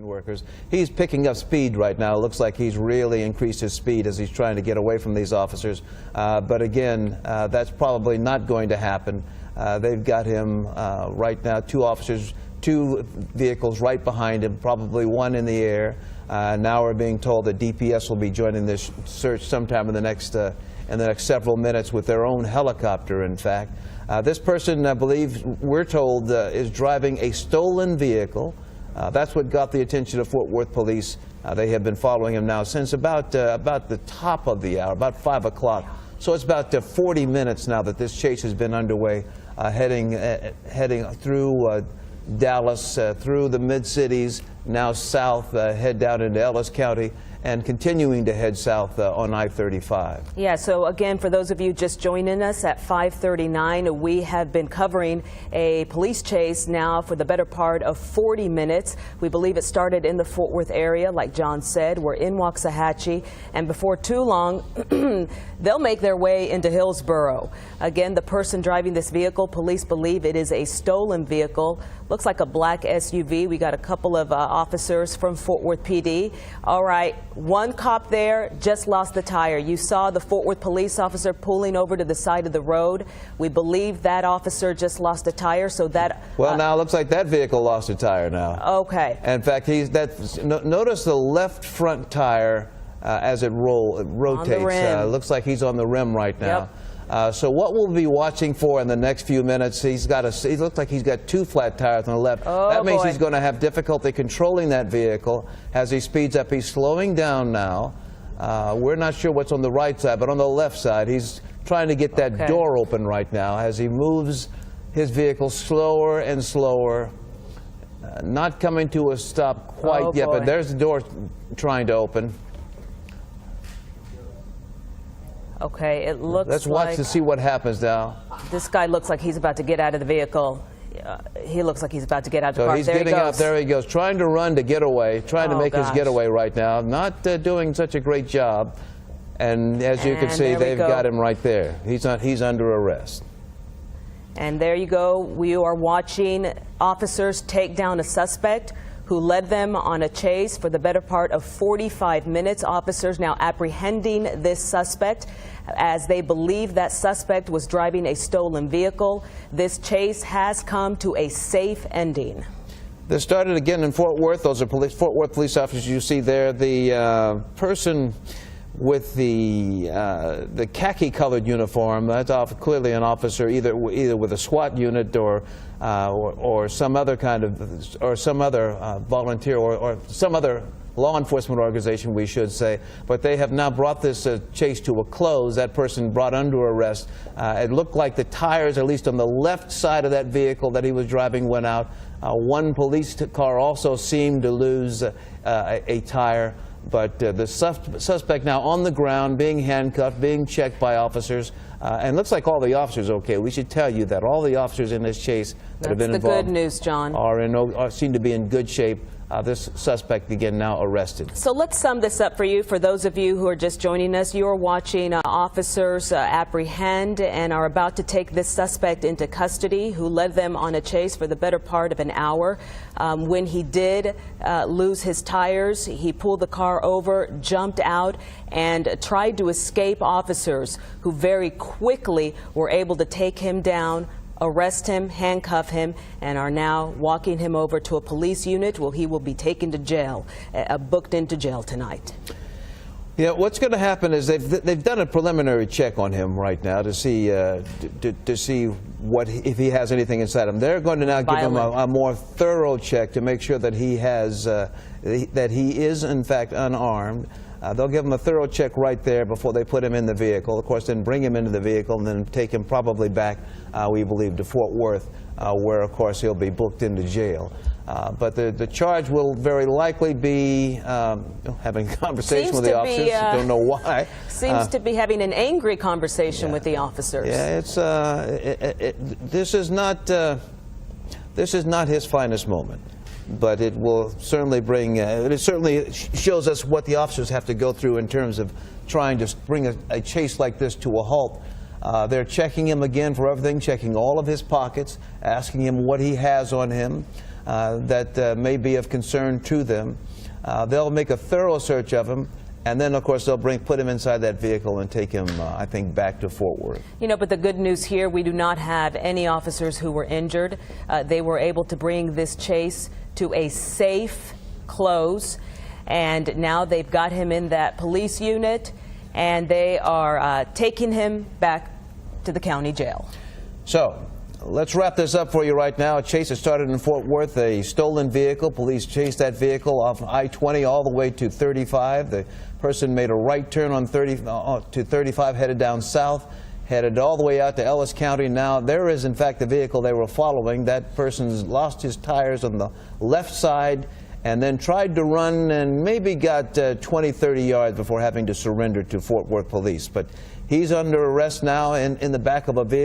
workers. He's picking up speed right now. It looks like he's really increased his speed as he's trying to get away from these officers. But again, that's probably not going to happen. They've got him right now, two vehicles right behind him, probably one in the air. Now we're being told that DPS will be joining this search sometime in the next several minutes with their own helicopter, in fact. This person, I believe, we're told, is driving a stolen vehicle. That's what got the attention of Fort Worth police. They have been following him now since about the top of the hour, about 5 o'clock. So it's about 40 minutes now that this chase has been underway, heading through Dallas, through the mid-cities, now south, head down into Ellis County, and continuing to head south on I-35. Yeah, so again, for those of you just joining us at 5:39, we have been covering a police chase now for the better part of 40 minutes. We believe it started in the Fort Worth area, like John said. We're in Waxahachie, and before too long, they'll make their way into Hillsborough. Again, the person driving this vehicle, police believe it is a stolen vehicle. Looks like a black SUV. We got a couple of officers from Fort Worth PD. All right, one cop there just lost the tire. You saw the Fort Worth police officer pulling over to the side of the road. We believe that officer just lost a tire, so that... Well, now it looks like that vehicle lost a tire now. Okay. In fact, notice the left front tire as it rotates. Looks like he's on the rim right now. Yep. So what we'll be watching for in the next few minutes, he looks like he's got two flat tires on the left. Oh, that means boy. he's going to have difficulty controlling that vehicle as he speeds up. He's slowing down now. We're not sure what's on the right side, but on the left side, he's trying to get that door open right now as he moves his vehicle slower and slower. Not coming to a stop quite yet, but there's the door trying to open. Okay, it looks Let's watch to see what happens now. This guy looks like he's about to get out of the vehicle. He looks like he's about to get out of the car. So he's getting out. There he goes, trying to run to get away, trying to make his getaway right now. Not doing such a great job. And as you can see, they've got him right there. He's under arrest. And there you go. We are watching officers take down a suspect who led them on a chase for the better part of 45 minutes. Officers now apprehending this suspect as they believe that suspect was driving a stolen vehicle. This chase has come to a safe ending. This started again in Fort Worth. Those are Fort Worth police officers you see there. The person with the khaki-colored uniform, that's clearly an officer either with a SWAT unit or some other kind of, or some other volunteer or some other law enforcement organization, we should say. But they have now brought this chase to a close. That person brought under arrest. It looked like the tires, at least on the left side of that vehicle that he was driving, went out. One police car also seemed to lose a tire. But the suspect now on the ground, being handcuffed, being checked by officers, and looks like all the officers are okay. We should tell you that all the officers in this chase that have been involved, that's the good news, John, seem to be in good shape. This suspect again now arrested. So let's sum this up for you. For those of you who are just joining us, you are watching officers apprehend and are about to take this suspect into custody who led them on a chase for the better part of an hour. When he did lose his tires, he pulled the car over, jumped out, and tried to escape officers who very quickly were able to take him down, arrest him, handcuff him, and are now walking him over to a police unit where he will be taken to jail, booked into jail tonight. Yeah, what's going to happen is they've done a preliminary check on him right now to see if he has anything inside him. They're going to now give him a more thorough check to make sure that he is in fact unarmed. They'll give him a thorough check right there before they put him in the vehicle. Of course, then bring him into the vehicle and then take him probably back, we believe, to Fort Worth, where, of course, he'll be booked into jail. But the charge will very likely be having a conversation with the officers. Don't know why. Seems to be having an angry conversation with the officers. Yeah, this is not his finest moment. But it will certainly bring, it certainly shows us what the officers have to go through in terms of trying to bring a chase like this to a halt. They're checking him again for everything, checking all of his pockets, asking him what he has on him. that may be of concern to them. They'll make a thorough search of him, and then, of course, they'll put him inside that vehicle and take him, I think, back to Fort Worth. You know, but the good news here, we do not have any officers who were injured. They were able to bring this chase to a safe close, and now they've got him in that police unit, and they are taking him back to the county jail. So, let's wrap this up for you right now. A chase that started in Fort Worth, a stolen vehicle. Police chased that vehicle off I-20 all the way to 35. The person made a right turn on 35, headed down south, headed all the way out to Ellis County. Now, there is, in fact, the vehicle they were following. That person's lost his tires on the left side and then tried to run and maybe got 20, 30 yards before having to surrender to Fort Worth police. But he's under arrest now in the back of a vehicle.